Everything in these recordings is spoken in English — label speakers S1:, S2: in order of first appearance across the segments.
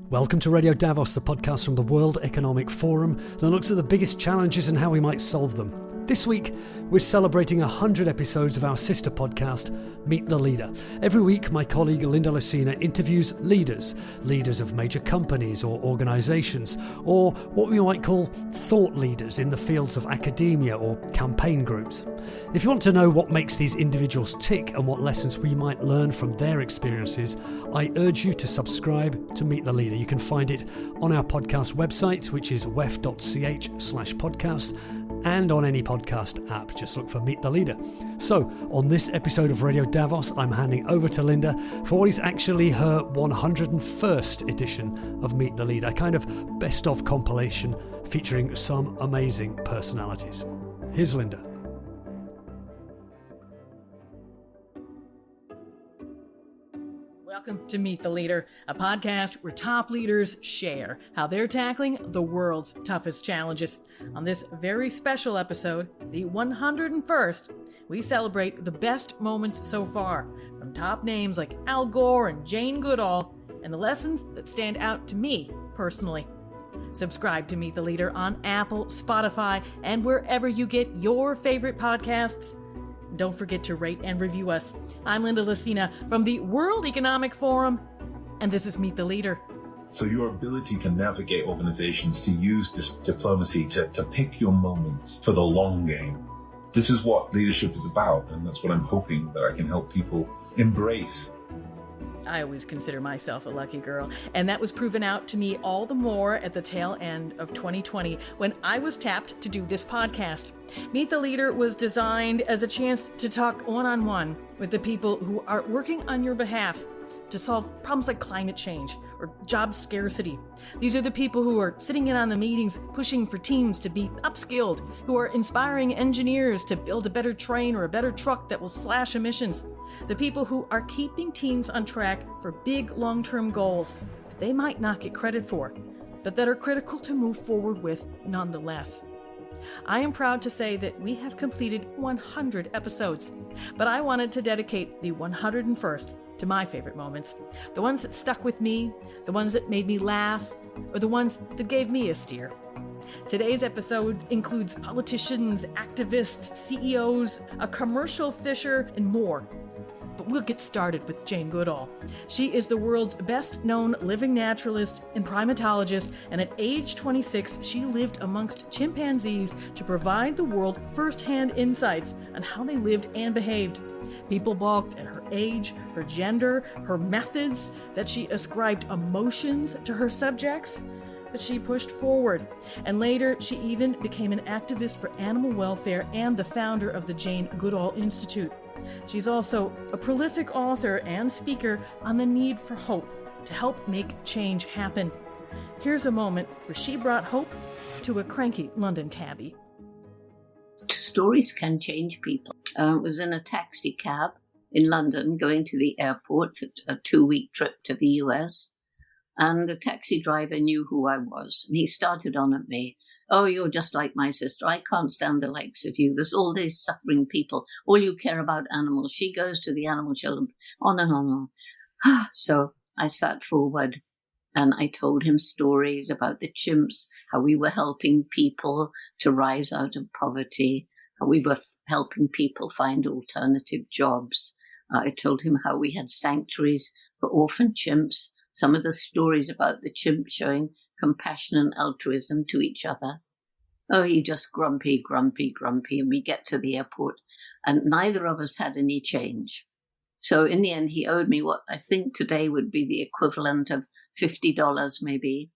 S1: Welcome to Radio Davos, the podcast from the World Economic Forum that looks at the biggest challenges and how we might solve them. This week, we're celebrating 100 episodes of our sister podcast, Meet the Leader. Every week, my colleague Linda Lacina interviews leaders of major companies or organisations, or what we might call thought leaders in the fields of academia or campaign groups. If you want to know what makes these individuals tick and what lessons we might learn from their experiences, I urge you to subscribe to Meet the Leader. You can find it on our podcast website, which is wef.ch/podcast, and on any podcast app. Just look for Meet the Leader. So, on this episode of Radio Davos, I'm handing over to Linda for what is actually her 101st edition of Meet the Leader, a kind of best-of compilation featuring some amazing personalities. Here's Linda.
S2: Welcome to Meet the Leader, a podcast where top leaders share how they're tackling the world's toughest challenges. On this very special episode, the 101st, we celebrate the best moments so far, from top names like Al Gore and Jane Goodall, and the lessons that stand out to me personally. Subscribe to Meet the Leader on Apple, Spotify, and wherever you get your favorite podcasts. Don't forget to rate and review us. I'm Linda Lacina from the World Economic Forum, and this is Meet the Leader.
S3: So your ability to navigate organizations, to use diplomacy, to pick your moments for the long game. This is what leadership is about, and that's what I'm hoping that I can help people embrace.
S2: I always consider myself a lucky girl, and that was proven out to me all the more at the tail end of 2020 when I was tapped to do this podcast. Meet the Leader was designed as a chance to talk one-on-one with the people who are working on your behalf to solve problems like climate change or job scarcity. These are the people who are sitting in on the meetings, pushing for teams to be upskilled, who are inspiring engineers to build a better train or a better truck that will slash emissions. The people who are keeping teams on track for big long-term goals that they might not get credit for, but that are critical to move forward with nonetheless. I am proud to say that we have completed 100 episodes, but I wanted to dedicate the 101st to my favorite moments, the ones that stuck with me, the ones that made me laugh, or the ones that gave me a steer. Today's episode includes politicians, activists, CEOs, a commercial fisher, and more. But we'll get started with Jane Goodall. She is the world's best-known living naturalist and primatologist, and at age 26, she lived amongst chimpanzees to provide the world first-hand insights on how they lived and behaved. People balked at her age, her gender, her methods, that she ascribed emotions to her subjects. But she pushed forward, and later she even became an activist for animal welfare and the founder of the Jane Goodall Institute. She's also a prolific author and speaker on the need for hope to help make change happen. Here's a moment where she brought hope to a cranky London cabbie.
S4: Stories can change people. I was in a taxi cab in London going to the airport for a 2-week trip to the US. And the taxi driver knew who I was. And he started on at me. "Oh, you're just like my sister. I can't stand the likes of you. There's all these suffering people. All you care about animals. She goes to the animal shelter." On and on. So I sat forward and I told him stories about the chimps, how we were helping people to rise out of poverty, how we were helping people find alternative jobs. I told him how we had sanctuaries for orphan chimps. Some of the stories about the chimp showing compassion and altruism to each other. Oh, he just grumpy. And we get to the airport and neither of us had any change. So in the end, he owed me what I think today would be the equivalent of $50 maybe.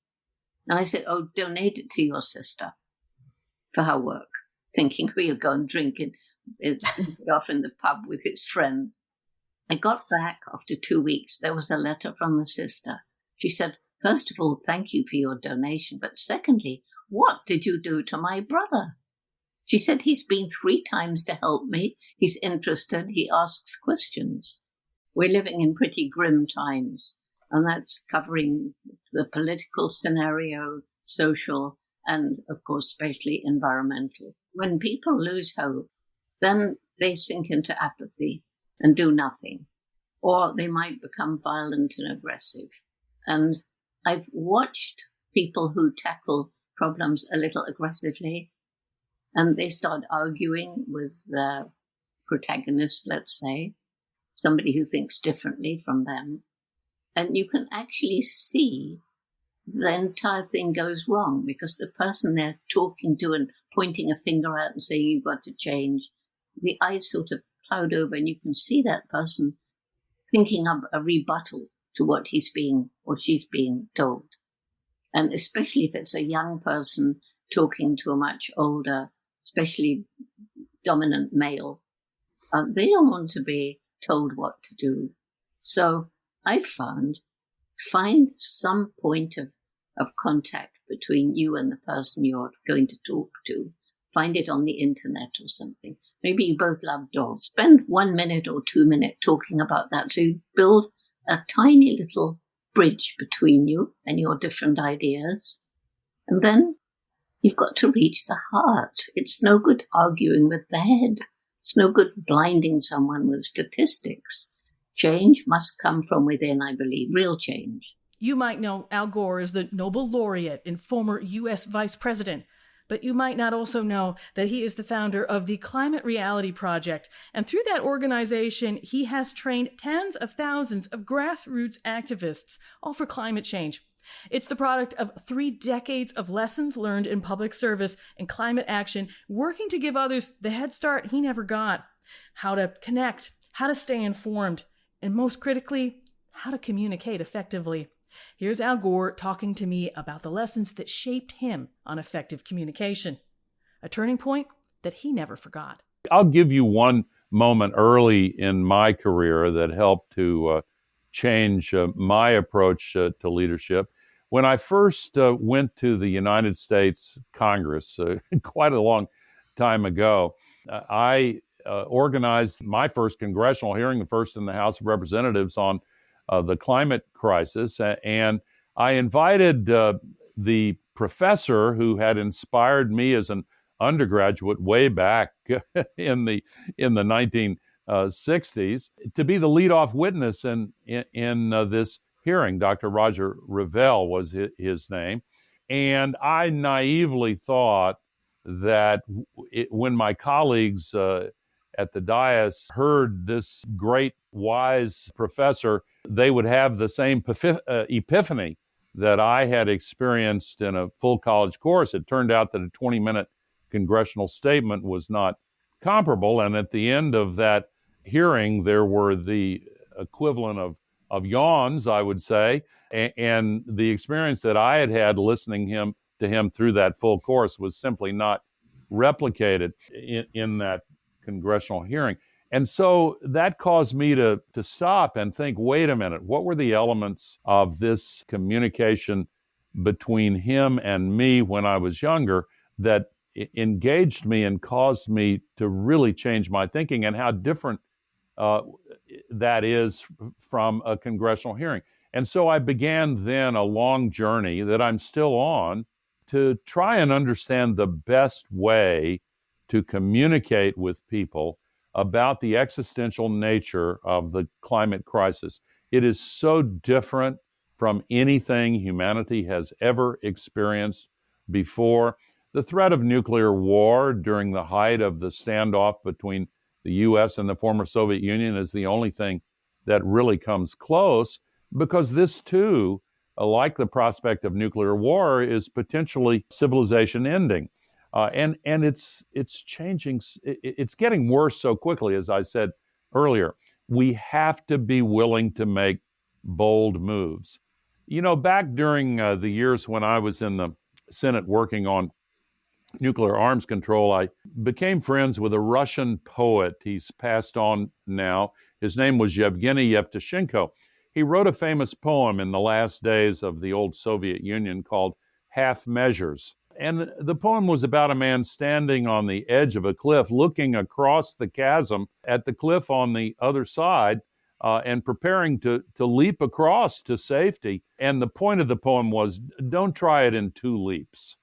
S4: And I said, "Oh, donate it to your sister for her work," thinking we'll go and drink it off in the pub with his friend. I got back after 2 weeks. There was a letter from the sister. She said, "First of all, thank you for your donation. But secondly, what did you do to my brother?" She said, "He's been 3 times to help me. He's interested. He asks questions." We're living in pretty grim times, and that's covering the political scenario, social, and, of course, especially environmental. When people lose hope, then they sink into apathy and do nothing, or they might become violent and aggressive. And I've watched people who tackle problems a little aggressively, and they start arguing with their protagonist, let's say, somebody who thinks differently from them. And you can actually see the entire thing goes wrong because the person they're talking to and pointing a finger at and saying, you've got to change, the eyes sort of cloud over and you can see that person thinking of a rebuttal to what he's being or she's being told. And especially if it's a young person talking to a much older, especially dominant male, they don't want to be told what to do. So I find some point of contact between you and the person you're going to talk to. Find it on the internet or something. Maybe you both love dogs. Spend 1 minute or 2 minutes talking about that. So you build a tiny little bridge between you and your different ideas. And then you've got to reach the heart. It's no good arguing with the head. It's no good blinding someone with statistics. Change must come from within, I believe, real change.
S2: You might know Al Gore as the Nobel laureate and former U.S. vice president, but you might not also know that he is the founder of the Climate Reality Project. And through that organization, he has trained tens of thousands of grassroots activists, all for climate change. It's the product of 3 decades of lessons learned in public service and climate action, working to give others the head start he never got. How to connect, how to stay informed, and most critically, how to communicate effectively. Here's Al Gore talking to me about the lessons that shaped him on effective communication, a turning point that he never forgot.
S5: I'll give you one moment early in my career that helped to change my approach to leadership. When I first went to the United States Congress quite a long time ago, I organized my first congressional hearing, the first in the House of Representatives, on the climate crisis. And I invited the professor who had inspired me as an undergraduate way back in the 1960s to be the leadoff witness in this hearing. Dr. Roger Revelle was his name. And I naively thought that when my colleagues at the dais heard this great, wise professor, they would have the same epiphany that I had experienced in a full college course. It turned out that a 20-minute congressional statement was not comparable. And at the end of that hearing, there were the equivalent of yawns, I would say. And the experience that I had had listening to him through that full course was simply not replicated in that congressional hearing. And so that caused me to stop and think, wait a minute, what were the elements of this communication between him and me when I was younger that engaged me and caused me to really change my thinking, and how different that is from a congressional hearing. And so I began then a long journey that I'm still on to try and understand the best way to communicate with people about the existential nature of the climate crisis. It is so different from anything humanity has ever experienced before. The threat of nuclear war during the height of the standoff between the U.S. and the former Soviet Union is the only thing that really comes close, because this too, like the prospect of nuclear war, is potentially civilization ending. And it's changing. It's getting worse so quickly, as I said earlier. We have to be willing to make bold moves. You know, back during the years when I was in the Senate working on nuclear arms control, I became friends with a Russian poet. He's passed on now. His name was Yevgeny Yevtushenko. He wrote a famous poem in the last days of the old Soviet Union called Half Measures. And the poem was about a man standing on the edge of a cliff, looking across the chasm at the cliff on the other side, and preparing to leap across to safety. And the point of the poem was, don't try it in 2 leaps.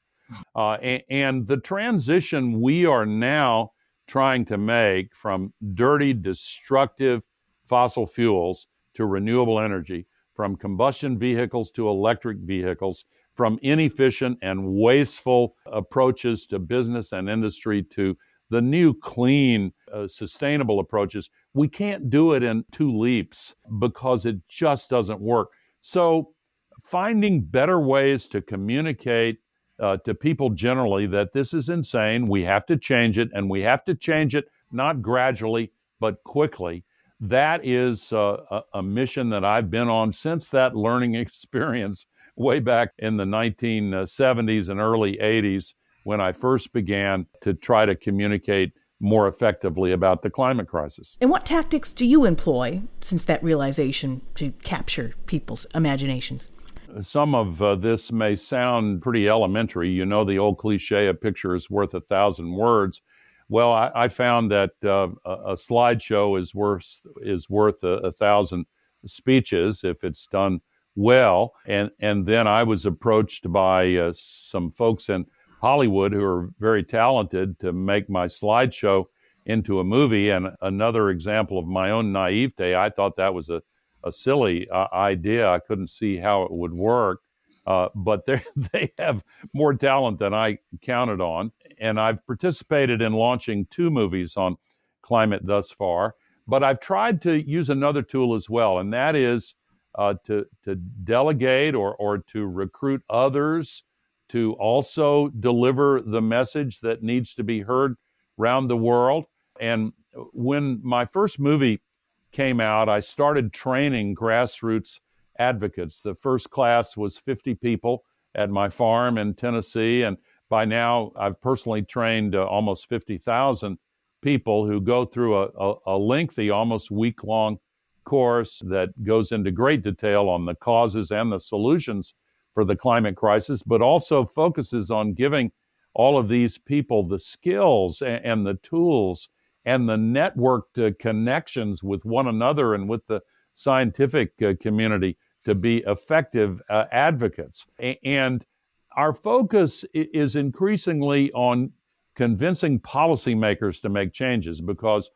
S5: And the transition we are now trying to make from dirty, destructive fossil fuels to renewable energy, from combustion vehicles to electric vehicles, from inefficient and wasteful approaches to business and industry to the new clean, sustainable approaches. We can't do it in 2 leaps because it just doesn't work. So finding better ways to communicate to people generally that this is insane, we have to change it, and we have to change it not gradually, but quickly. That is a mission that I've been on since that learning experience way back in the 1970s and early 80s when I first began to try to communicate more effectively about the climate crisis.
S2: And what tactics do you employ since that realization to capture people's imaginations?
S5: Some of this may sound pretty elementary. You know the old cliche, a picture is worth 1,000 words. Well, I found that a slideshow is worth 1,000 speeches if it's done well. And then I was approached by some folks in Hollywood who are very talented to make my slideshow into a movie. And another example of my own naivete, I thought that was a silly idea. I couldn't see how it would work. But they have more talent than I counted on. And I've participated in launching 2 movies on climate thus far. But I've tried to use another tool as well, and that is to delegate or to recruit others to also deliver the message that needs to be heard around the world. And when my first movie came out, I started training grassroots advocates. The first class was 50 people at my farm in Tennessee, and by now I've personally trained almost 50,000 people who go through a lengthy, almost week-long course that goes into great detail on the causes and the solutions for the climate crisis, but also focuses on giving all of these people the skills and the tools and the networked connections with one another and with the scientific community to be effective advocates. And our focus is increasingly on convincing policymakers to make changes, because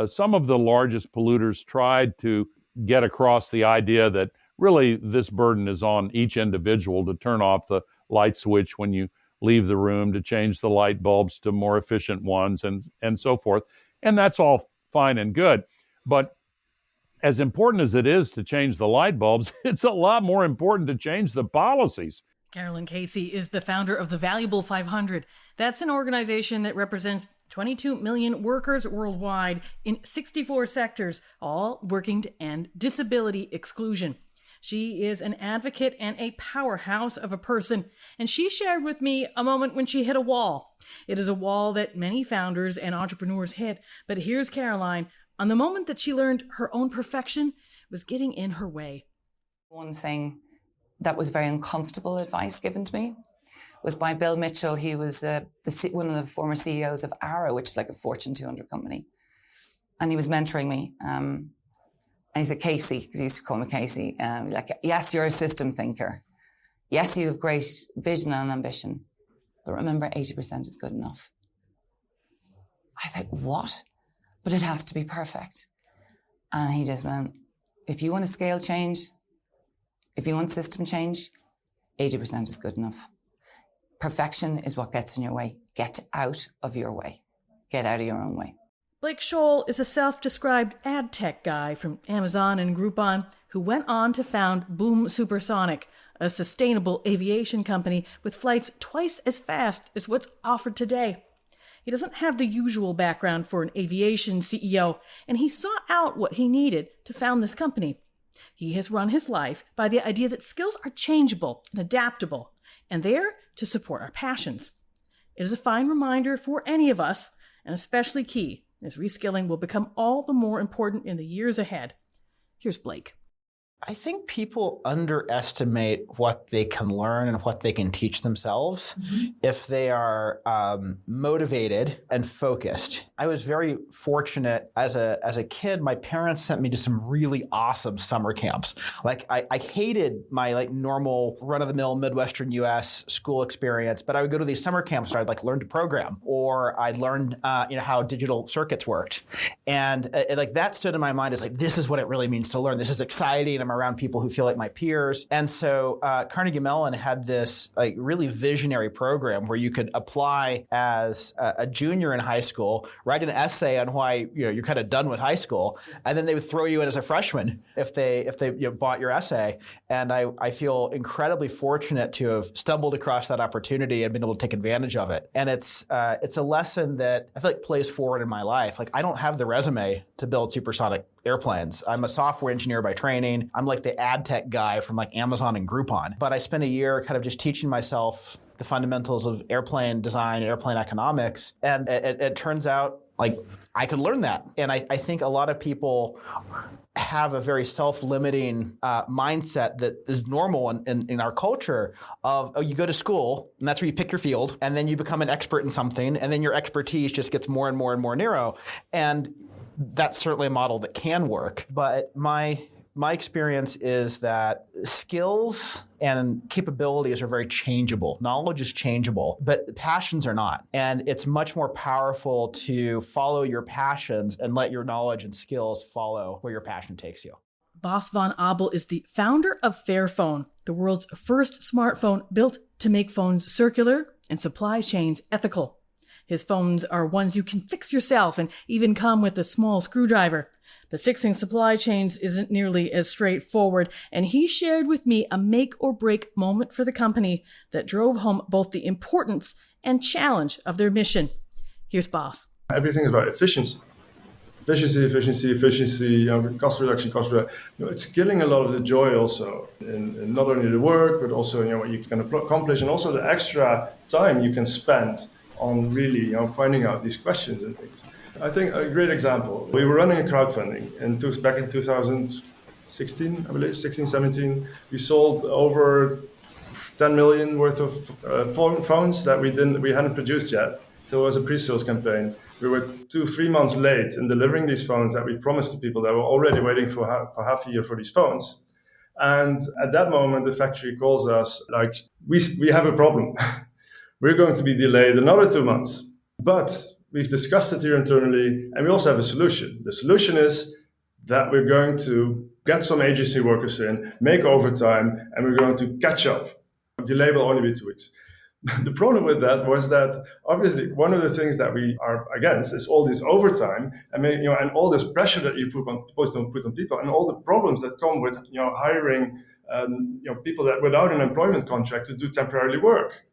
S5: some of the largest polluters tried to get across the idea that really this burden is on each individual to turn off the light switch when you leave the room, to change the light bulbs to more efficient ones, and so forth. And that's all fine and good. But as important as it is to change the light bulbs, it's a lot more important to change the policies.
S2: Carolyn Casey is the founder of the Valuable 500. That's an organization that represents 22 million workers worldwide in 64 sectors, all working to end disability exclusion. She is an advocate and a powerhouse of a person, and she shared with me a moment when she hit a wall. It is a wall that many founders and entrepreneurs hit, but here's Caroline on the moment that she learned her own perfection was getting in her way.
S6: One thing that was very uncomfortable advice given to me was by Bill Mitchell. He was one of the former CEOs of Arrow, which is like a Fortune 200 company. And he was mentoring me. And he said, Casey, because he used to call me Casey, yes, you're a system thinker. Yes, you have great vision and ambition. But remember, 80% is good enough. I was like, what? But it has to be perfect. And he just went, if you want a scale change, if you want system change, 80% is good enough. Perfection is what gets in your way. Get out of your way. Get out of your own way.
S2: Blake Scholl is a self-described ad tech guy from Amazon and Groupon who went on to found Boom Supersonic, a sustainable aviation company with flights twice as fast as what's offered today. He doesn't have the usual background for an aviation CEO, and he sought out what he needed to found this company. He has run his life by the idea that skills are changeable and adaptable, and there to support our passions. It is a fine reminder for any of us, and especially key, as reskilling will become all the more important in the years ahead. Here's Blake.
S7: I think people underestimate what they can learn and what they can teach themselves if they are motivated and focused. I was very fortunate as a kid. My parents sent me to some really awesome summer camps. Like I hated my like normal run-of-the-mill Midwestern U.S. school experience, but I would go to these summer camps where I'd like learn to program, or I'd learn how digital circuits worked, and like that stood in my mind as like, this is what it really means to learn. This is exciting. I'm around people who feel like my peers, and so Carnegie Mellon had this like really visionary program where you could apply as a junior in high school, write an essay on why you're kind of done with high school, and then they would throw you in as a freshman if they bought your essay. And I feel incredibly fortunate to have stumbled across that opportunity and been able to take advantage of it. And it's a lesson that I feel like plays forward in my life. Like I don't have the resume to build supersonic airplanes. I'm a software engineer by training. I'm like the ad tech guy from like Amazon and Groupon. But I spent a year kind of just teaching myself the fundamentals of airplane design, airplane economics. And it turns out like I could learn that. And I think a lot of people have a very self-limiting mindset that is normal in our culture of, you go to school and that's where you pick your field, and then you become an expert in something, and then your expertise just gets more and more and more narrow. And that's certainly a model that can work. But my experience is that skills and capabilities are very changeable. Knowledge is changeable, but passions are not. And it's much more powerful to follow your passions and let your knowledge and skills follow where your passion takes you.
S2: Bas van Abel is the founder of Fairphone, the world's first smartphone built to make phones circular and supply chains ethical. His phones are ones you can fix yourself and even come with a small screwdriver. But fixing supply chains isn't nearly as straightforward, and he shared with me a make-or-break moment for the company that drove home both the importance and challenge of their mission. Here's Bas.
S8: Everything is about efficiency. Efficiency, cost reduction. It's killing a lot of the joy also in not only the work, but also what you can accomplish, and also the extra time you can spend on really finding out these questions and things. I think a great example, we were running a crowdfunding back in 2016, I believe, 17. We sold over 10 million worth of phones that we hadn't produced yet. So it was a pre-sales campaign. We were 2-3 months late in delivering these phones that we promised to people that were already waiting for half a year for these phones. And at that moment, the factory calls us like, we have a problem. We're going to be delayed another 2 months. But we've discussed it here internally, and we also have a solution. The solution is that we're going to get some agency workers in, make overtime, and we're going to catch up. The delay will only be 2 weeks. The problem with that was that obviously one of the things that we are against is all this overtime and all this pressure that you put on people, and all the problems that come with hiring people that without an employment contract to do temporary work.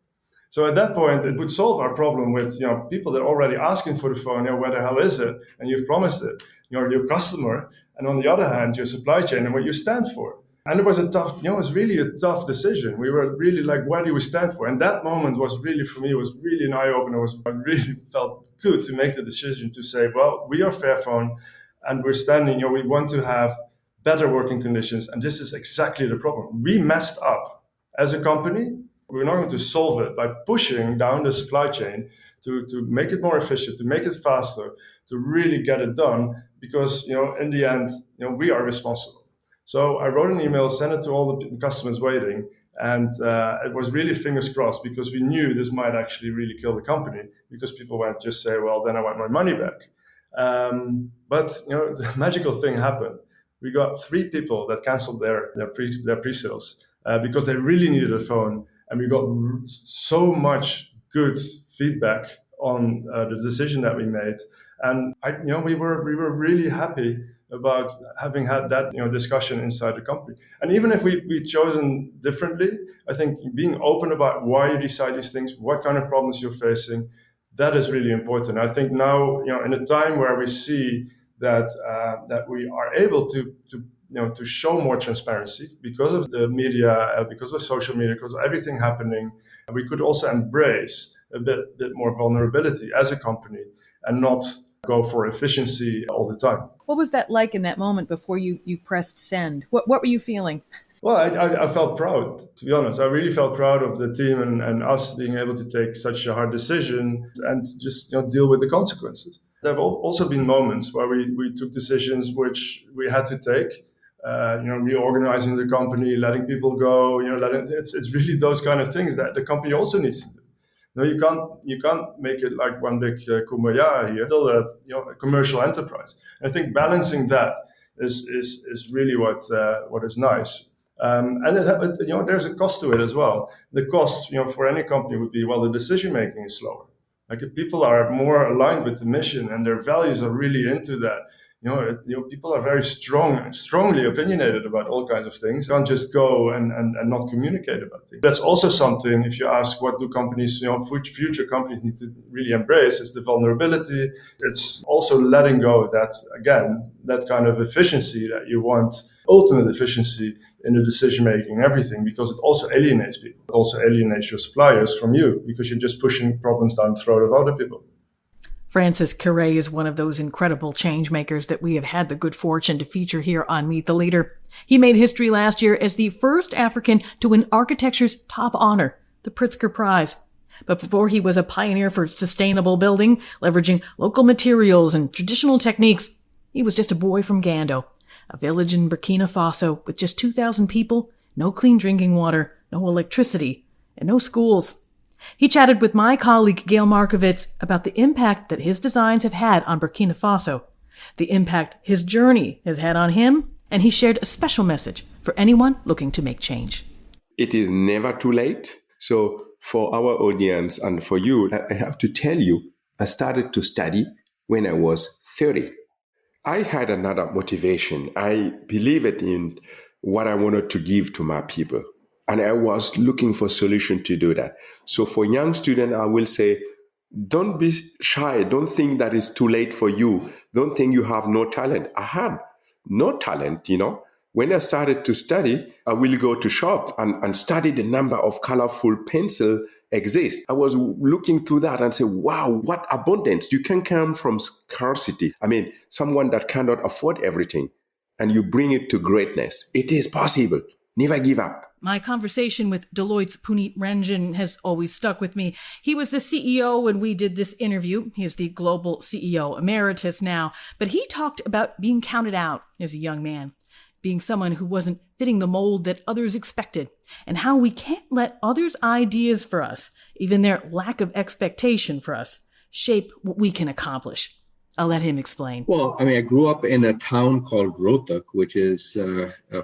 S8: So at that point, it would solve our problem with people that are already asking for the phone. Where the hell is it? And you've promised it. Your customer, and on the other hand, your supply chain and what you stand for. And it was really a tough decision. We were really like, where do we stand for? And that moment was really, for me, was really an eye-opener. I really felt good to make the decision to say, well, we are Fairphone, and we're standing. We want to have better working conditions, and this is exactly the problem. We messed up as a company. We're not going to solve it by pushing down the supply chain to make it more efficient, to make it faster, to really get it done, because in the end, we are responsible. So I wrote an email, sent it to all the customers waiting, and it was really fingers crossed, because we knew this might actually really kill the company, because people won't just say, well, then I want my money back. But the magical thing happened. We got 3 people that canceled their pre-sales because they really needed a phone. And we got so much good feedback on the decision that we made, and we were really happy about having had that discussion inside the company. And even if we chosen differently, I think being open about why you decide these things, what kind of problems you're facing, that is really important. I think now in a time where we see that we are able to show more transparency because of the media, because of social media, because of everything happening. We could also embrace a bit more vulnerability as a company and not go for efficiency all the time.
S2: What was that like in that moment before you pressed send? What were you feeling?
S8: Well, I felt proud, to be honest. I really felt proud of the team and us being able to take such a hard decision and just deal with the consequences. There have also been moments where we took decisions which we had to take. Reorganizing the company, letting people go. It's really those kind of things that the company also needs to do. No, you can't make it like one big kumbaya here. Still a commercial enterprise. And I think balancing that is really what is nice. There's a cost to it as well. The cost, for any company would be, the decision making is slower. Like if people are more aligned with the mission and their values are really into that, people are very strongly opinionated about all kinds of things. You can't just go and not communicate about things. That's also something, if you ask what do companies, future companies need to really embrace, is the vulnerability. It's also letting go that kind of efficiency that you want, ultimate efficiency in the decision making and everything, because it also alienates people. It also alienates your suppliers from you because you're just pushing problems down the throat of other people.
S2: Francis Carré is one of those incredible change makers that we have had the good fortune to feature here on Meet the Leader. He made history last year as the first African to win architecture's top honor, the Pritzker Prize. But before he was a pioneer for sustainable building, leveraging local materials and traditional techniques, he was just a boy from Gando, a village in Burkina Faso with just 2,000 people, no clean drinking water, no electricity, and no schools. He chatted with my colleague Gail Markovitz about the impact that his designs have had on Burkina Faso, the impact his journey has had on him, and he shared a special message for anyone looking to make change.
S9: It is never too late. So for our audience and for you, I have to tell you, I started to study when I was 30. I had another motivation. I believed in what I wanted to give to my people. And I was looking for a solution to do that. So for young students, I will say, don't be shy. Don't think that it's too late for you. Don't think you have no talent. I had no talent, When I started to study, I will go to shop and study the number of colorful pencils exist. I was looking through that and say, wow, what abundance. You can come from scarcity. Someone that cannot afford everything, and you bring it to greatness. It is possible. Never give up.
S2: My conversation with Deloitte's Punit Renjen has always stuck with me. He was the CEO when we did this interview. He is the global CEO Emeritus now. But he talked about being counted out as a young man, being someone who wasn't fitting the mold that others expected, and how we can't let others' ideas for us, even their lack of expectation for us, shape what we can accomplish. I'll let him explain.
S10: Well, I grew up in a town called Rohtak, which is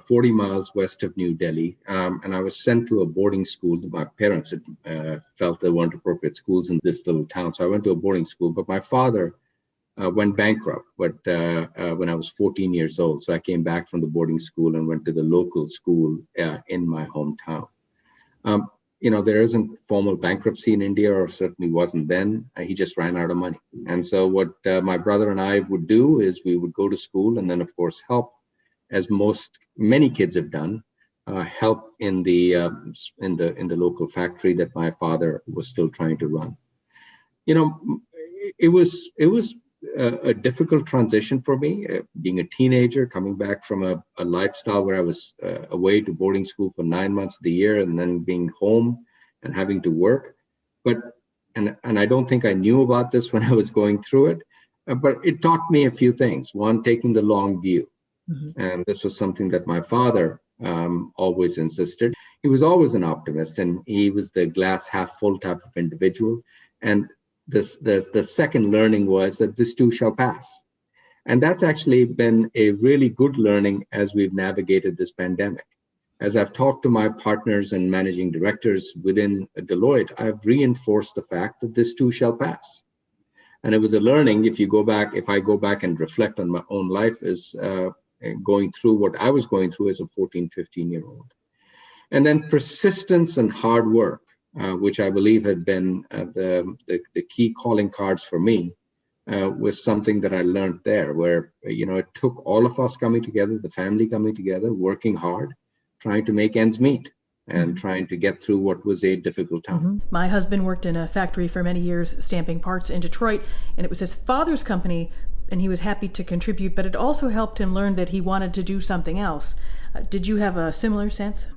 S10: 40 miles west of New Delhi. And I was sent to a boarding school. My parents had, felt there weren't appropriate schools in this little town. So I went to a boarding school. But my father went bankrupt when I was 14 years old. So I came back from the boarding school and went to the local school in my hometown. There isn't formal bankruptcy in India, or certainly wasn't then. He just ran out of money. And so what my brother and I would do is we would go to school and then, of course, help, as many kids have done, help in the local factory that my father was still trying to run. It was a difficult transition for me, being a teenager, coming back from a lifestyle where I was away to boarding school for 9 months of the year and then being home and having to work. And I don't think I knew about this when I was going through it, but it taught me a few things. One, taking the long view. Mm-hmm. And this was something that my father always insisted. He was always an optimist, and he was the glass half full type of individual. And the second learning was that this too shall pass. And that's actually been a really good learning as we've navigated this pandemic. As I've talked to my partners and managing directors within Deloitte, I've reinforced the fact that this too shall pass. And it was a learning, if I go back and reflect on my own life, is going through what I was going through as a 14, 15-year-old. And then persistence and hard work, which I believe had been the key calling cards for me, was something that I learned there, where, it took all of us coming together, the family coming together, working hard, trying to make ends meet and trying to get through what was a difficult time.
S2: Mm-hmm. My husband worked in a factory for many years, stamping parts in Detroit, and it was his father's company, and he was happy to contribute, but it also helped him learn that he wanted to do something else. Did you have a similar sense?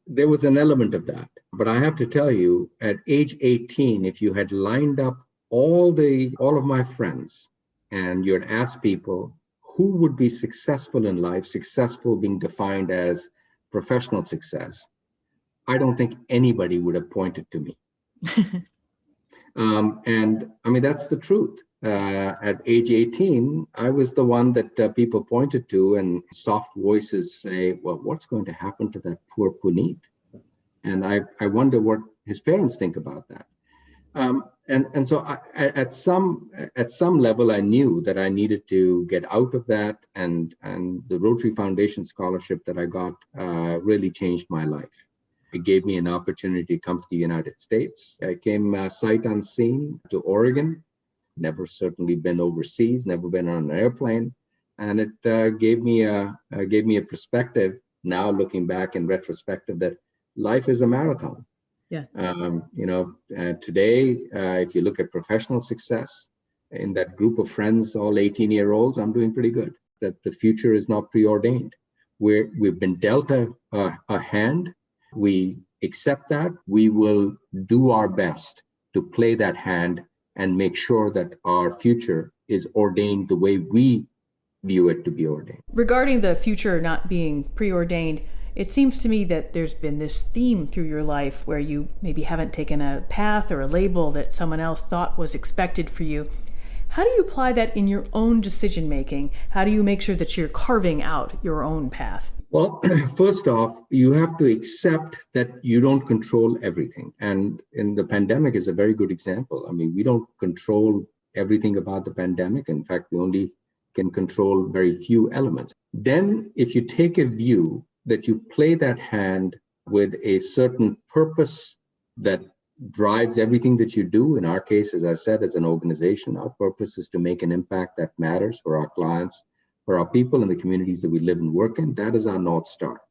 S10: There was an element of that. But I have to tell you, at age 18, if you had lined up all of my friends and you'd ask people who would be successful in life, successful being defined as professional success, I don't think anybody would have pointed to me. And I mean, that's the truth. At age 18, I was the one that people pointed to, and soft voices say, well, what's going to happen to that poor Punit? And I wonder what his parents think about that. And so at some level, I knew that I needed to get out of that, and the Rotary Foundation scholarship that I got really changed my life. It gave me an opportunity to come to the United States. I came sight unseen to Oregon, never certainly been overseas, never been on an airplane. And it gave me a perspective, now looking back in retrospective, that life is a marathon.
S2: Yeah.
S10: Today, if you look at professional success, in that group of friends, all 18-year-olds, I'm doing pretty good. That the future is not preordained. We've been dealt a hand. We accept that. We will do our best to play that hand and make sure that our future is ordained the way we view it to be ordained.
S2: Regarding the future not being preordained, it seems to me that there's been this theme through your life where you maybe haven't taken a path or a label that someone else thought was expected for you. How do you apply that in your own decision making? How do you make sure that you're carving out your own path?
S10: Well, first off, you have to accept that you don't control everything. And in the pandemic is a very good example. I mean, we don't control everything about the pandemic. In fact, we only can control very few elements. Then if you take a view that you play that hand with a certain purpose that drives everything that you do, in our case, as I said, as an organization, our purpose is to make an impact that matters for our clients, for our people in the communities that we live and work in. That is our North Star.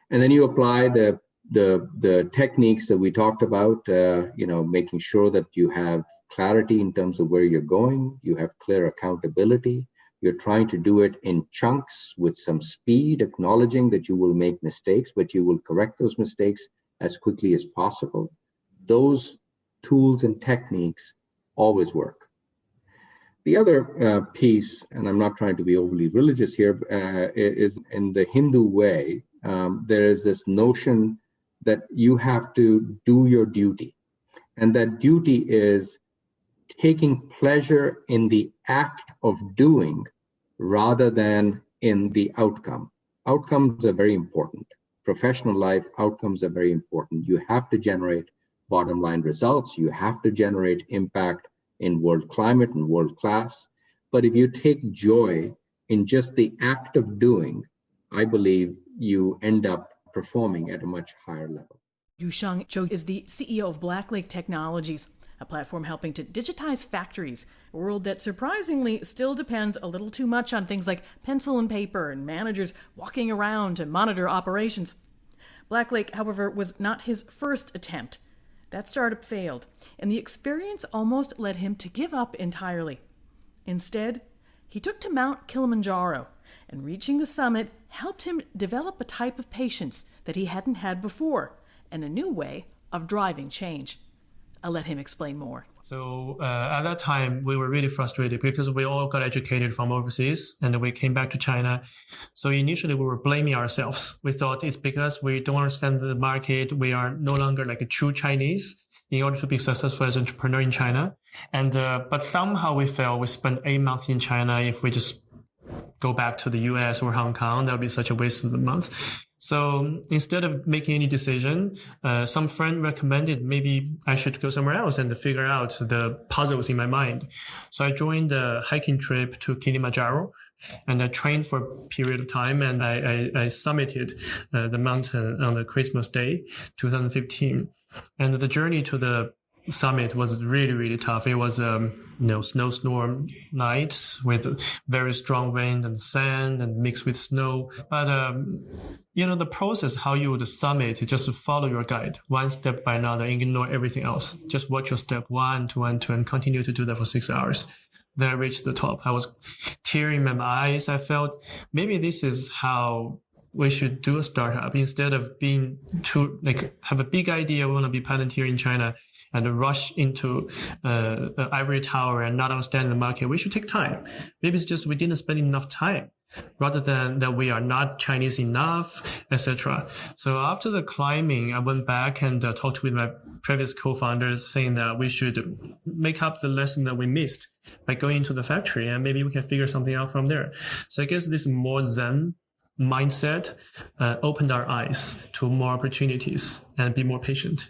S10: And then you apply the techniques that we talked about, making sure that you have clarity in terms of where you're going, you have clear accountability, you're trying to do it in chunks with some speed, acknowledging that you will make mistakes, but you will correct those mistakes as quickly as possible. Those tools and techniques always work. The other piece, and I'm not trying to be overly religious here, is in the Hindu way, there is this notion that you have to do your duty. And that duty is taking pleasure in the act of doing rather than in the outcome. Outcomes are very important. Professional life, outcomes are very important. You have to generate bottom line results. You have to generate impact in world climate and world class. But if you take joy in just the act of doing, I believe you end up performing at a much higher level.
S2: Yuxiang Zhou is the CEO of Black Lake Technologies, a platform helping to digitize factories, a world that surprisingly still depends a little too much on things like pencil and paper and managers walking around to monitor operations. Black Lake, however, was not his first attempt. That startup failed, and the experience almost led him to give up entirely. Instead, he took to Mount Kilimanjaro, and reaching the summit helped him develop a type of patience that he hadn't had before, and a new way of driving change. I'll let him explain more.
S11: So at that time, we were really frustrated because we all got educated from overseas and then we came back to China. So initially we were blaming ourselves. We thought it's because we don't understand the market. We are no longer like a true Chinese in order to be successful as an entrepreneur in China. And but somehow we felt we spent 8 months in China. If we just go back to the US or Hong Kong, that would be such a waste of a month. So instead of making any decision, some friend recommended maybe I should go somewhere else and figure out the puzzles in my mind. So I joined a hiking trip to Kilimanjaro and I trained for a period of time and I summited the mountain on the Christmas Day, 2015. And the journey to the summit was really, really tough. It was snowstorm nights with very strong wind and sand and mixed with snow. But the process, how you would summit, is just follow your guide one step by another, ignore everything else. Just watch your step one to one and continue to do that for 6 hours. Then I reached the top. I was tearing in my eyes. I felt maybe this is how we should do a startup instead of being too, have a big idea, we want to be Palantir in China and rush into ivory tower and not understand the market. We should take time. Maybe it's just we didn't spend enough time, rather than that we are not Chinese enough, etc. So after the climbing, I went back and talked with my previous co-founders, saying that we should make up the lesson that we missed by going into the factory, and maybe we can figure something out from there. So I guess this more Zen mindset opened our eyes to more opportunities and be more patient.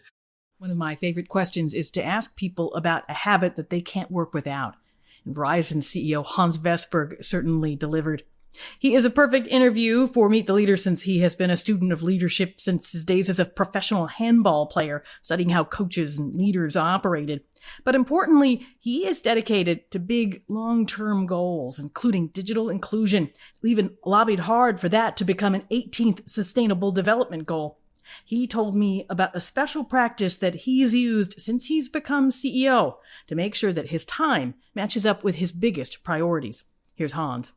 S2: One of my favorite questions is to ask people about a habit that they can't work without. And Verizon CEO Hans Vestberg certainly delivered. He is a perfect interview for Meet the Leader, since he has been a student of leadership since his days as a professional handball player, studying how coaches and leaders operated. But importantly, he is dedicated to big, long-term goals, including digital inclusion. He even lobbied hard for that to become an 18th Sustainable Development Goal. He told me about a special practice that he's used since he's become CEO to make sure that his time matches up with his biggest priorities. Here's Hans.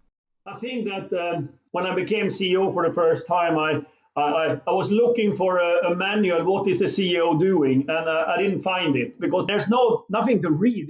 S12: I think that when I became CEO for the first time, I was looking for a manual. What is a CEO doing? And I didn't find it because there's nothing to read.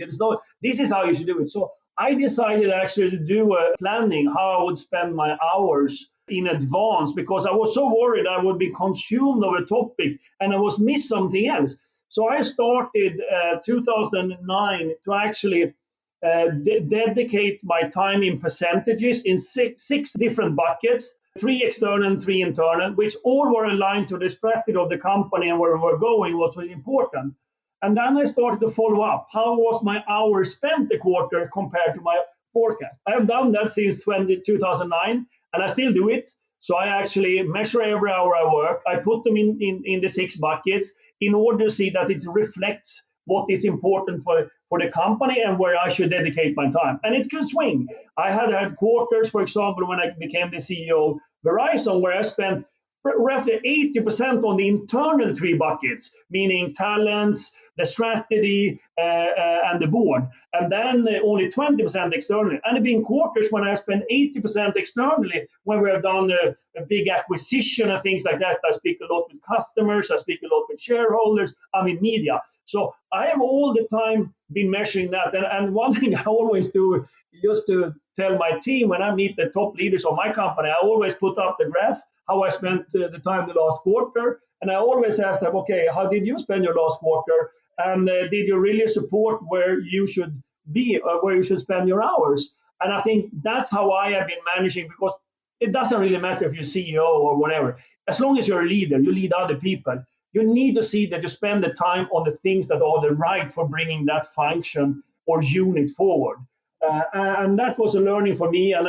S12: This is how you should do it. So I decided actually to do a planning how I would spend my hours in advance, because I was so worried I would be consumed of a topic and I was miss something else. So I started 2009 to actually dedicate my time in percentages in six different buckets, 3 external and 3 internal, which all were aligned to the strategy of the company and where we were going, what was important. And then I started to follow up. How was my hours spent a quarter compared to my forecast? I have done that since 2009, and I still do it. So I actually measure every hour I work. I put them in the 6 buckets in order to see that it reflects what is important for the company and where I should dedicate my time. And it can swing. I had quarters, for example, when I became the CEO of Verizon, where I spent roughly 80% on the internal 3 buckets, meaning talents, the strategy, and the board. And then only 20% externally. And there have been quarters when I spent 80% externally, when we have done a big acquisition and things like that. I speak a lot with customers, I speak a lot with shareholders, I'm in media. So I have all the time been measuring that. And one thing I always do, just to tell my team when I meet the top leaders of my company, I always put up the graph, how I spent the time the last quarter. And I always ask them, okay, how did you spend your last quarter? And did you really support where you should be, where you should spend your hours? And I think that's how I have been managing, because it doesn't really matter if you're CEO or whatever. As long as you're a leader, you lead other people. You need to see that you spend the time on the things that are the right for bringing that function or unit forward. And that was a learning for me. And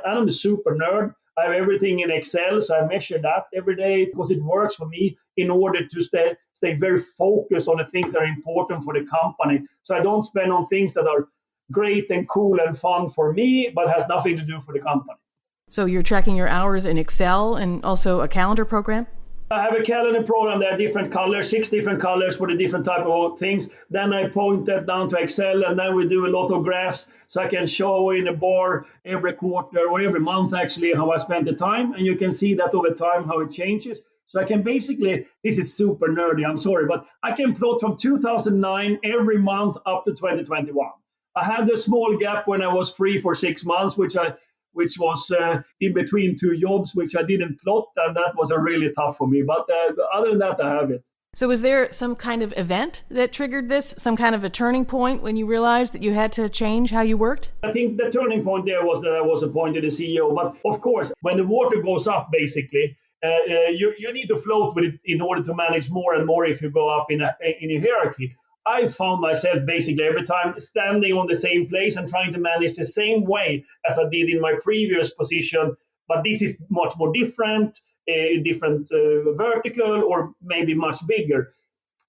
S12: I'm a super nerd. I have everything in Excel, so I measure that every day because it works for me in order to stay very focused on the things that are important for the company. So I don't spend on things that are great and cool and fun for me, but has nothing to do for the company.
S2: So you're tracking your hours in Excel and also a calendar program?
S12: I have a calendar program that are different colors, 6 different colors for the different type of things. Then I point that down to Excel, and then we do a lot of graphs so I can show in a bar every quarter or every month actually how I spent the time. And you can see that over time how it changes. So I can basically, this is super nerdy, I'm sorry, but I can plot from 2009 every month up to 2021. I had a small gap when I was free for 6 months, which was in between 2 jobs, which I didn't plot, and that was really tough for me. But other than that, I have it.
S2: So was there some kind of event that triggered this, some kind of a turning point when you realized that you had to change how you worked?
S12: I think the turning point there was that I was appointed as CEO. But of course, when the water goes up, basically, you need to float with it in order to manage more and more if you go up in a hierarchy. I found myself basically every time standing on the same place and trying to manage the same way as I did in my previous position. But this is much more different vertical, or maybe much bigger.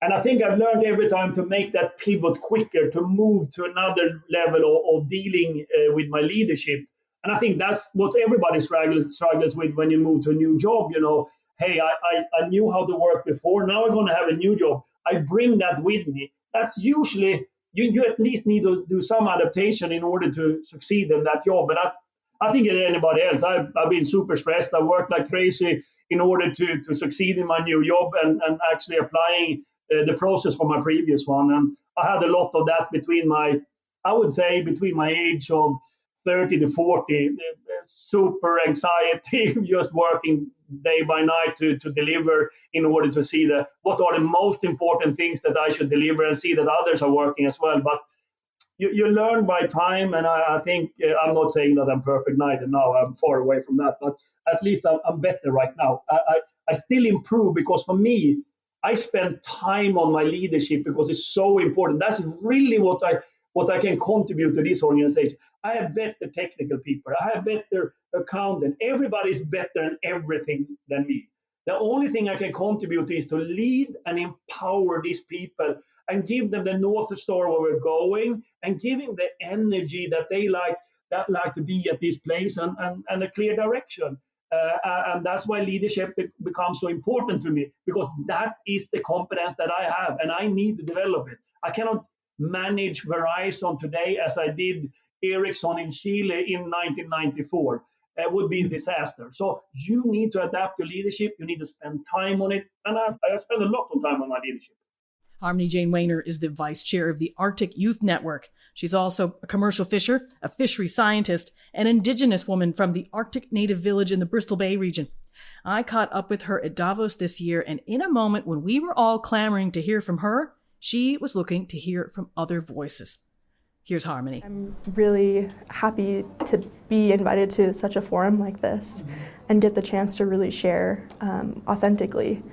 S12: And I think I've learned every time to make that pivot quicker, to move to another level of dealing with my leadership. And I think that's what everybody struggles with when you move to a new job. You know, hey, I knew how to work before. Now I'm going to have a new job. I bring that with me. That's usually, you at least need to do some adaptation in order to succeed in that job. But I think anybody else. I've been super stressed. I worked like crazy in order to succeed in my new job and actually applying the process for my previous one. And I had a lot of that between my age of 30 to 40, super anxiety, just working day by night to deliver in order to see what are the most important things that I should deliver and see that others are working as well. But you learn by time, and I think I'm not saying that I'm perfect neither. No, I'm far away from that, but at least I'm better right now. I still improve because for me, I spend time on my leadership because it's so important. That's really what I can contribute to this organization. I have better technical people. I have better accountant. Everybody's better in everything than me. The only thing I can contribute is to lead and empower these people and give them the North Star where we're going and giving the energy that they like to be at this place and a clear direction. And that's why leadership becomes so important to me, because that is the competence that I have and I need to develop it. I cannot manage Verizon today as I did Ericsson in Chile in 1994. It would be a disaster. So you need to adapt your leadership. You need to spend time on it. And I spend a lot of time on my leadership.
S2: Harmony Jane Wayner is the vice chair of the Arctic Youth Network. She's also a commercial fisher, a fishery scientist, an indigenous woman from the Arctic Native Village in the Bristol Bay region. I caught up with her at Davos this year, and in a moment when we were all clamoring to hear from her, she was looking to hear from other voices. Here's Harmony.
S13: I'm really happy to be invited to such a forum like this and get the chance to really share authentically.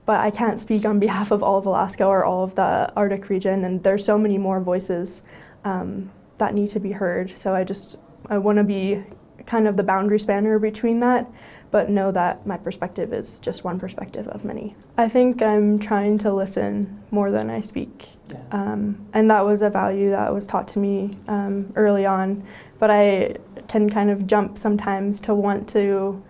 S13: But I can't speak on behalf of all of Alaska or all of the Arctic region, and there's so many more voices that need to be heard. So I want to be kind of the boundary spanner between that, but know that my perspective is just one perspective of many. I think I'm trying to listen more than I speak. And that was a value that was taught to me early on, but I can kind of jump sometimes to want to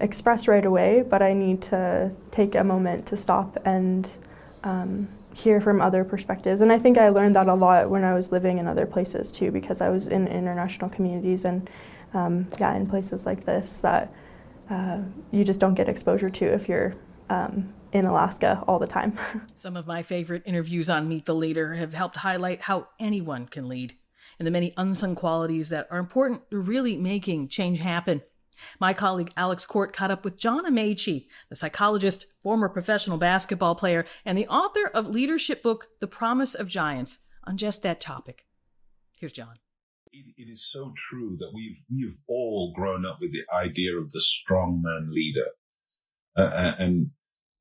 S13: express right away, but I need to take a moment to stop and hear from other perspectives. And I think I learned that a lot when I was living in other places too, because I was in international communities and in places like this that you just don't get exposure to if you're in Alaska all the time.
S2: Some of my favorite interviews on Meet the Leader have helped highlight how anyone can lead and the many unsung qualities that are important to really making change happen. My colleague Alex Court caught up with John Amaechi, the psychologist, former professional basketball player, and the author of leadership book, The Promise of Giants, on just that topic. Here's John.
S3: It is so true that we've all grown up with the idea of the strongman leader. And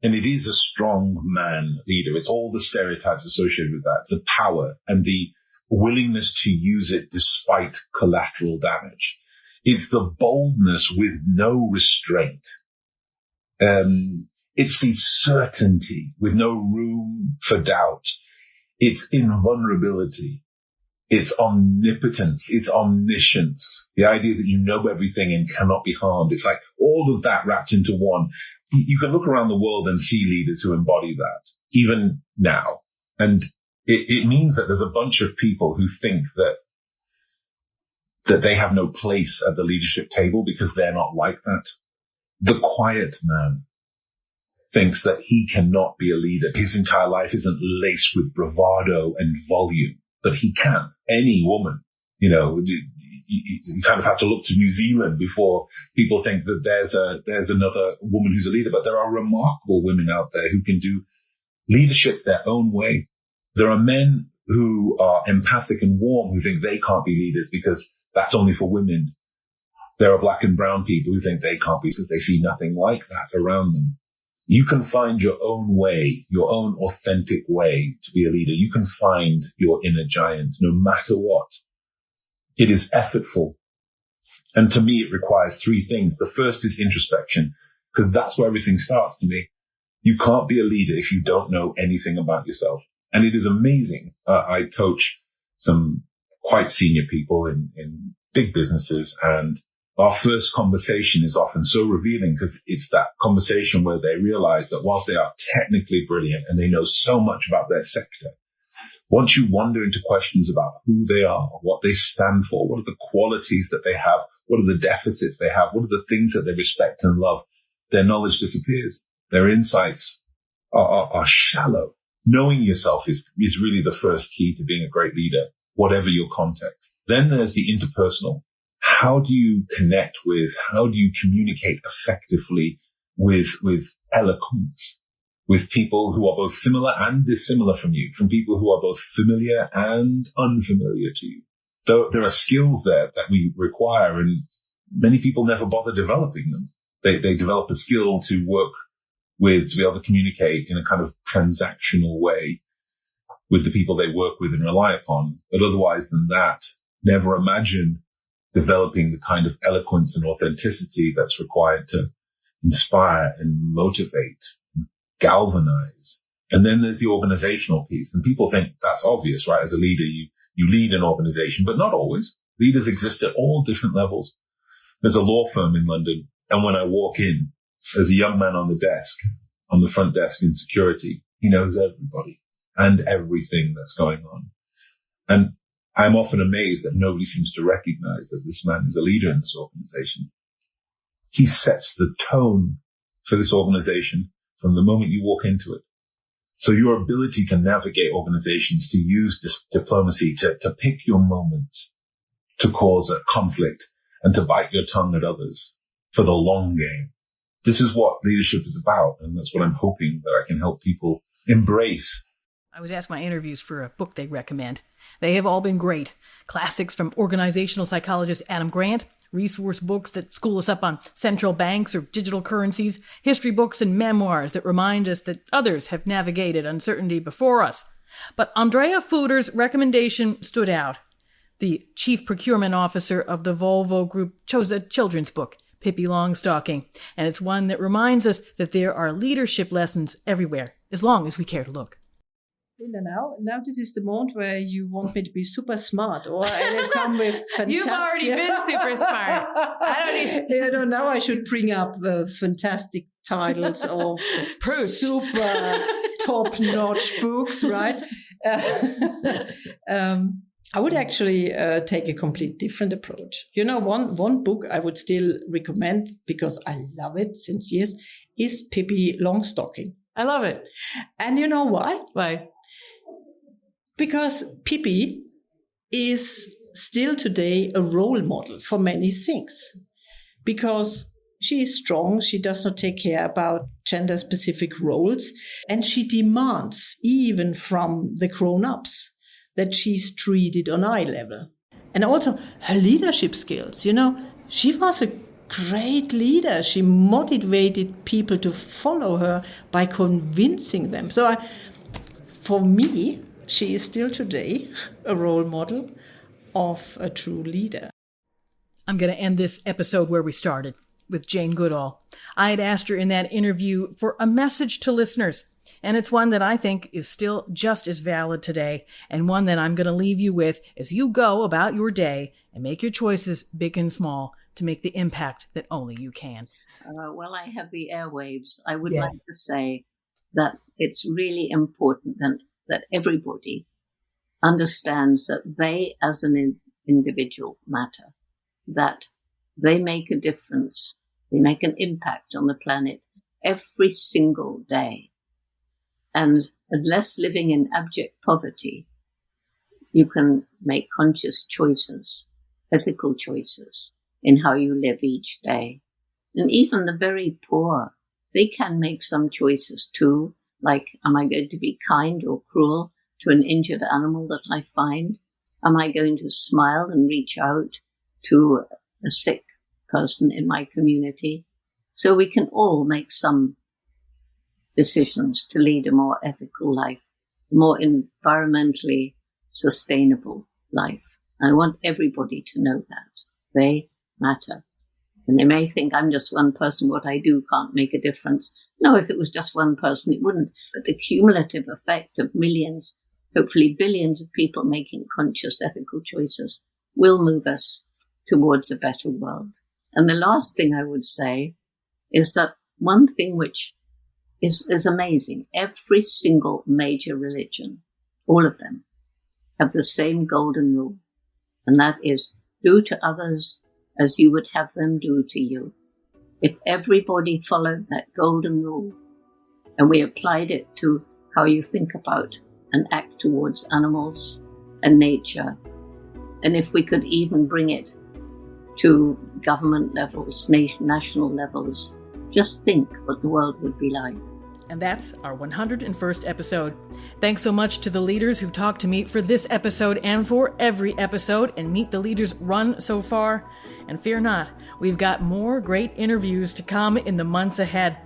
S3: it is a strong man leader. It's all the stereotypes associated with that, the power and the willingness to use it despite collateral damage. It's the boldness with no restraint. It's the certainty with no room for doubt. It's invulnerability. It's omnipotence. It's omniscience. The idea that you know everything and cannot be harmed. It's like all of that wrapped into one. You can look around the world and see leaders who embody that, even now. And it means that there's a bunch of people who think that they have no place at the leadership table because they're not like that. The quiet man thinks that he cannot be a leader. His entire life isn't laced with bravado and volume, but he can. Any woman, you kind of have to look to New Zealand before people think that there's another woman who's a leader. But there are remarkable women out there who can do leadership their own way. There are men who are empathic and warm who think they can't be leaders because that's only for women. There are black and brown people who think they can't be because they see nothing like that around them. You can find your own way, your own authentic way to be a leader. You can find your inner giant no matter what. It is effortful. And to me, it requires three things. The first is introspection, because that's where everything starts to me. You can't be a leader if you don't know anything about yourself. And it is amazing. I coach some quite senior people in big businesses, and our first conversation is often so revealing because it's that conversation where they realize that whilst they are technically brilliant and they know so much about their sector, Once you wander into questions about who they are, what they stand for, what are the qualities that they have, what are the deficits they have, what are the things that they respect and love, their knowledge disappears. Their insights are shallow. Knowing yourself is really the first key to being a great leader, whatever your context. Then there's the interpersonal. How do you connect with, how do you communicate effectively with eloquence, with people who are both similar and dissimilar from you, from people who are both familiar and unfamiliar to you? So there are skills there that we require, and many people never bother developing them. They develop a skill to work with, to be able to communicate in a kind of transactional way with the people they work with and rely upon. But otherwise than that, never imagine developing the kind of eloquence and authenticity that's required to inspire and motivate, and galvanize. And then there's the organizational piece. And people think that's obvious, right? As a leader, you lead an organization, but not always. Leaders exist at all different levels. There's a law firm in London, and when I walk in, there's a young man on the desk, on the front desk in security. He knows everybody and everything that's going on. And I'm often amazed that nobody seems to recognize that this man is a leader in this organization. He sets the tone for this organization from the moment you walk into it. So your ability to navigate organizations, to use diplomacy, to pick your moments, to cause a conflict, and to bite your tongue at others for the long game. This is what leadership is about, and that's what I'm hoping that I can help people embrace.
S2: I was asked my interviews for a book they recommend. They have all been great. Classics from organizational psychologist Adam Grant, resource books that school us up on central banks or digital currencies, history books and memoirs that remind us that others have navigated uncertainty before us. But Andrea Fuder's recommendation stood out. The chief procurement officer of the Volvo group chose a children's book, Pippi Longstocking, and it's one that reminds us that there are leadership lessons everywhere, as long as we care to look.
S14: Now this is the moment where you want me to be super smart, or I will come with fantastic...
S15: You've already been super smart. I don't even...
S14: now I should bring up fantastic titles of super top-notch books, right? I would actually take a complete different approach. You know, one book I would still recommend, because I love it since years, is Pippi Longstocking.
S15: I love it.
S14: And you know why?
S15: Why?
S14: Because Pippi is still today a role model for many things. Because she is strong, she does not take care about gender-specific roles, and she demands, even from the grown-ups, that she's treated on eye level. And also her leadership skills, you know, she was a great leader. She motivated people to follow her by convincing them. So for me, she is still today a role model of a true leader.
S2: I'm going to end this episode where we started, with Jane Goodall. I had asked her in that interview for a message to listeners, and it's one that I think is still just as valid today, and one that I'm going to leave you with as you go about your day and make your choices big and small to make the impact that only you can.
S4: Well, I have the airwaves. I would like to say that it's really important that everybody understands that they, as an individual, matter, that they make a difference, they make an impact on the planet every single day. And unless living in abject poverty, you can make conscious choices, ethical choices in how you live each day. And even the very poor, they can make some choices too, like, am I going to be kind or cruel to an injured animal that I find? Am I going to smile and reach out to a sick person in my community? So we can all make some decisions to lead a more ethical life, a more environmentally sustainable life. I want everybody to know that. They matter. And they may think I'm just one person, what I do can't make a difference. No, if it was just one person, it wouldn't. But the cumulative effect of millions, hopefully billions of people making conscious ethical choices will move us towards a better world. And the last thing I would say is that one thing which is amazing, every single major religion, all of them, have the same golden rule, and that is do to others as you would have them do to you. If everybody followed that golden rule and we applied it to how you think about and act towards animals and nature, and if we could even bring it to government levels, national levels, just think what the world would be like.
S2: And that's our 101st episode. Thanks so much to the leaders who talked to me for this episode and for every episode and Meet the Leaders run so far. And fear not, we've got more great interviews to come in the months ahead.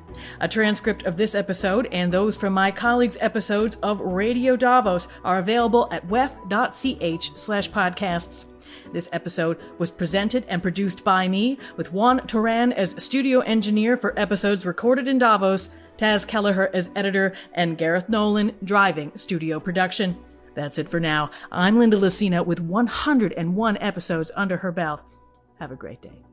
S2: A transcript of this episode and those from my colleagues' episodes of Radio Davos are available at wef.ch/podcasts. This episode was presented and produced by me, with Juan Turan as studio engineer for episodes recorded in Davos, Taz Kelleher as editor, and Gareth Nolan driving studio production. That's it for now. I'm Linda Lacina with 101 episodes under her belt. Have a great day.